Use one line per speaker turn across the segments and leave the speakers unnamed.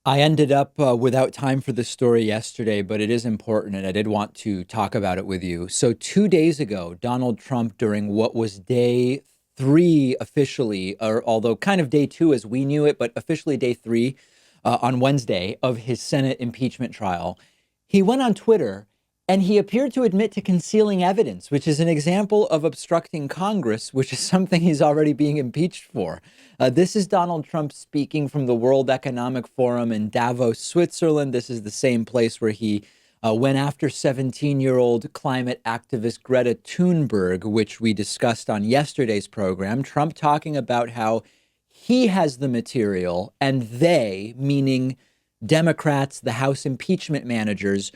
I ended up without time for the story yesterday, but it is important, and I did want to talk about it with you. So, 2 days ago, Donald Trump, during what was day three officially, or although kind of day two as we knew it, but officially day three on Wednesday of his Senate impeachment trial, he went on Twitter and he appeared to admit to concealing evidence, which is an example of obstructing Congress, which is something he's already being impeached for. This is Donald Trump speaking from the World Economic Forum in Davos, Switzerland. This is the same place where he went after 17-year-old climate activist Greta Thunberg, which we discussed on yesterday's program. Trump talking about how he has the material and they, meaning Democrats, the House impeachment managers,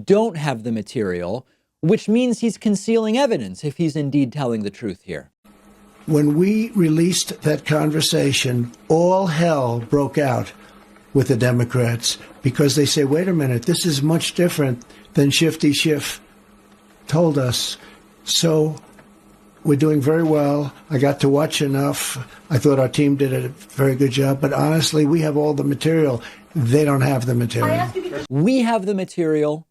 don't have the material, which means he's concealing evidence if he's indeed telling the truth here.
When we released that conversation, all hell broke out with the Democrats because they say, wait a minute, this is much different than Shifty Schiff told us. So we're doing very well. I got to watch enough. I thought our team did a very good job. But honestly, we have all the material. They don't have the material.
We have the material.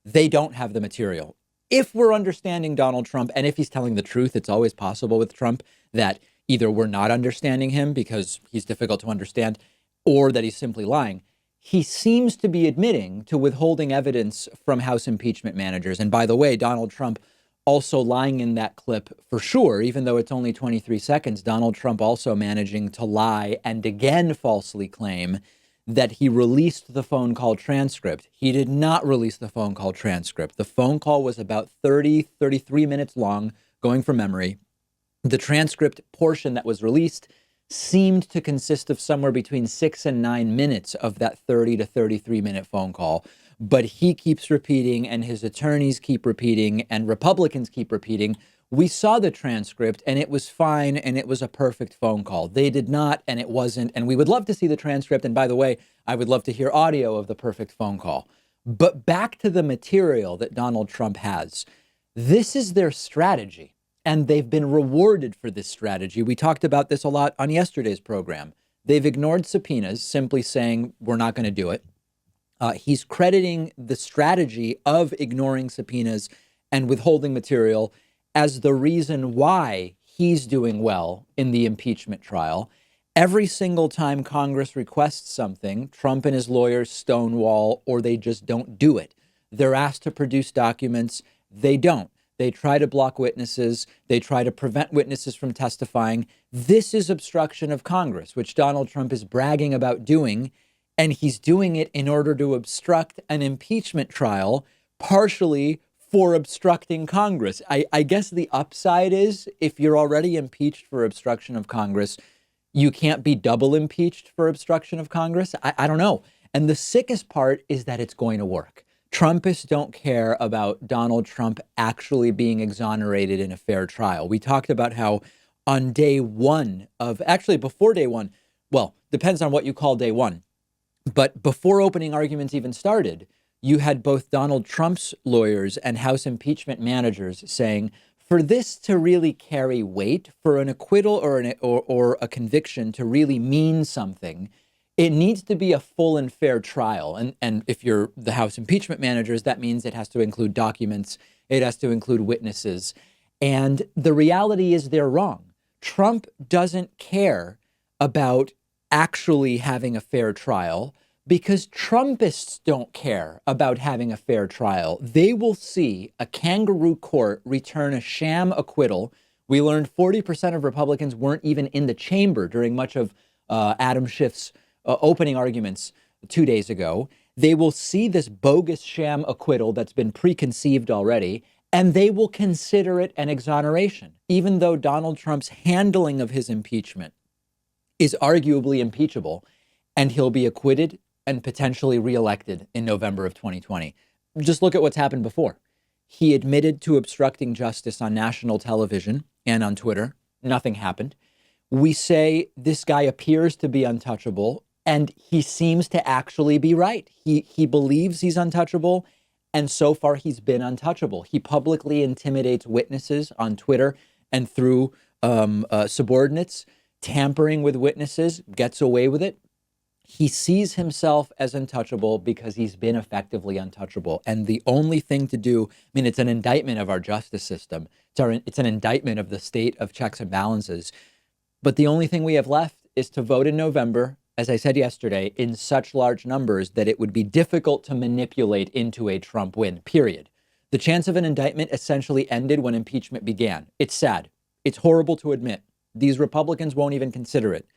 They don't have the material. If we're understanding Donald Trump, and if he's telling the truth, it's always possible with Trump that either we're not understanding him because he's difficult to understand, or that he's simply lying. He seems to be admitting to withholding evidence from House impeachment managers. And by the way, Donald Trump also lying in that clip for sure, even though it's only 23 seconds, Donald Trump also managing to lie and again falsely claim that he released the phone call transcript. He did not release the phone call transcript. The phone call was about 33 minutes long, going from memory. The transcript portion that was released seemed to consist of somewhere between 6 and 9 minutes of that 30 to 33-minute phone call. But he keeps repeating, and his attorneys keep repeating, and Republicans keep repeating, we saw the transcript and it was fine and it was a perfect phone call. They did not, and it wasn't. And we would love to see the transcript. And by the way, I would love to hear audio of the perfect phone call. But back to the material that Donald Trump has. This is their strategy, and they've been rewarded for this strategy. We talked about this a lot on yesterday's program. They've ignored subpoenas, simply saying we're not going to do it. He's crediting the strategy of ignoring subpoenas and withholding material as the reason why he's doing well in the impeachment trial. Every single time Congress requests something, Trump and his lawyers stonewall, or they just don't do it. They're asked to produce documents. They don't. They try to block witnesses. They try to prevent witnesses from testifying. This is obstruction of Congress, which Donald Trump is bragging about doing. And he's doing it in order to obstruct an impeachment trial, partially for obstructing Congress. I guess the upside is if you're already impeached for obstruction of Congress, you can't be double impeached for obstruction of Congress. I don't know. And the sickest part is that it's going to work. Trumpists don't care about Donald Trump actually being exonerated in a fair trial. We talked about how on day one of, actually before day one, well, depends on what you call day one. But before opening arguments even started, you had both Donald Trump's lawyers and House impeachment managers saying, for this to really carry weight, for an acquittal or a conviction to really mean something, it needs to be a full and fair trial. And if you're the House impeachment managers, that means it has to include documents. It has to include witnesses. And the reality is they're wrong. Trump doesn't care about actually having a fair trial because Trumpists don't care about having a fair trial. They will see a kangaroo court return a sham acquittal. We learned 40% of Republicans weren't even in the chamber during much of Adam Schiff's opening arguments 2 days ago. They will see this bogus sham acquittal that's been preconceived already, and they will consider it an exoneration, even though Donald Trump's handling of his impeachment is arguably impeachable, and he'll be acquitted and potentially reelected in November of 2020. Just look at what's happened before. He admitted to obstructing justice on national television and on Twitter. Nothing happened. We say this guy appears to be untouchable, and he seems to actually be right. He believes he's untouchable, and so far he's been untouchable. He publicly intimidates witnesses on Twitter and through subordinates, tampering with witnesses, gets away with it. He sees himself as untouchable because he's been effectively untouchable. And the only thing to do, I mean, it's an indictment of our justice system. It's an indictment of the state of checks and balances. But the only thing we have left is to vote in November, as I said yesterday, in such large numbers that it would be difficult to manipulate into a Trump win, period. The chance of an indictment essentially ended when impeachment began. It's sad. It's horrible to admit. These Republicans won't even consider it.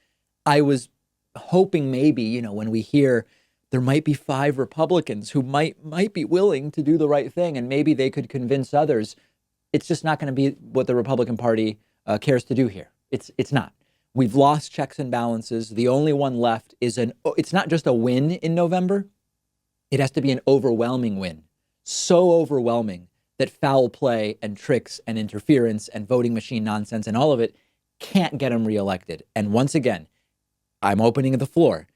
I was hoping maybe, when we hear there might be 5 Republicans who might be willing to do the right thing and maybe they could convince others. It's just not going to be what the Republican Party cares to do here. It's not. We've lost checks and balances. The only one left is it's not just a win in November. It has to be an overwhelming win. So overwhelming that foul play and tricks and interference and voting machine nonsense and all of it can't get him reelected. And once again, I'm opening the floor.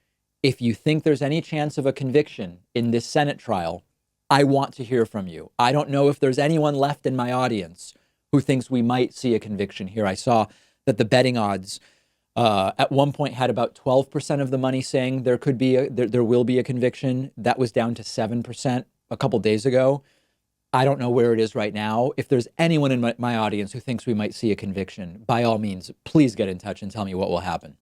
If you think there's any chance of a conviction in this Senate trial, I want to hear from you. I don't know if there's anyone left in my audience who thinks we might see a conviction here. I saw that the betting odds at one point had about 12% of the money saying there will be a conviction. That was down to 7% a couple days ago. I don't know where it is right now. If there's anyone in my audience who thinks we might see a conviction, by all means, please get in touch and tell me what will happen.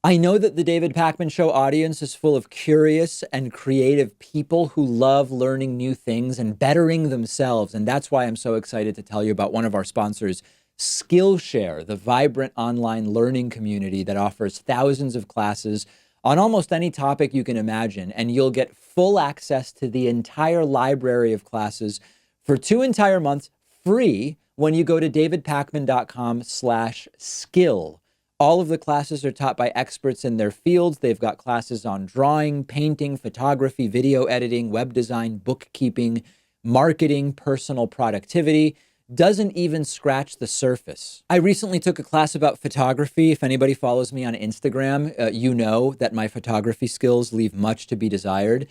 I know that the David Pakman Show audience is full of curious and creative people who love learning new things and bettering themselves. And that's why I'm so excited to tell you about one of our sponsors, Skillshare, the vibrant online learning community that offers thousands of classes on almost any topic you can imagine. And you'll get full access to the entire library of classes for 2 entire months free when you go to davidpakman.com/skill. All of the classes are taught by experts in their fields. They've got classes on drawing, painting, photography, video editing, web design, bookkeeping, marketing, personal productivity. Doesn't even scratch the surface. I recently took a class about photography. If anybody follows me on Instagram, you know that my photography skills leave much to be desired.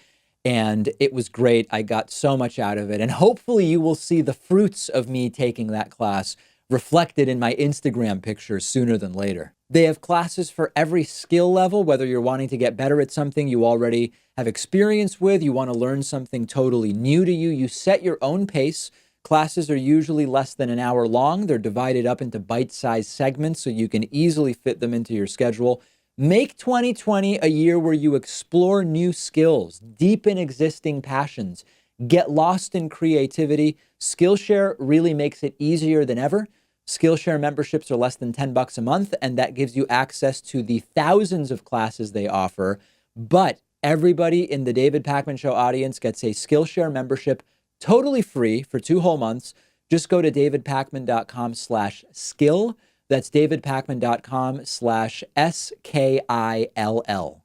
And it was great. I got so much out of it. And hopefully you will see the fruits of me taking that class reflected in my Instagram pictures sooner than later. They have classes for every skill level, whether you're wanting to get better at something you already have experience with, you want to learn something totally new to you. You set your own pace. Classes are usually less than an hour long. They're divided up into bite-sized segments so you can easily fit them into your schedule. Make 2020 a year where you explore new skills, deepen existing passions, get lost in creativity. Skillshare really makes it easier than ever. Skillshare memberships are less than $10 a month, and that gives you access to the thousands of classes they offer. But everybody in the David Pakman Show audience gets a Skillshare membership totally free for 2 whole months. Just go to davidpakman.com/skill. That's davidpakman.com/SKILL.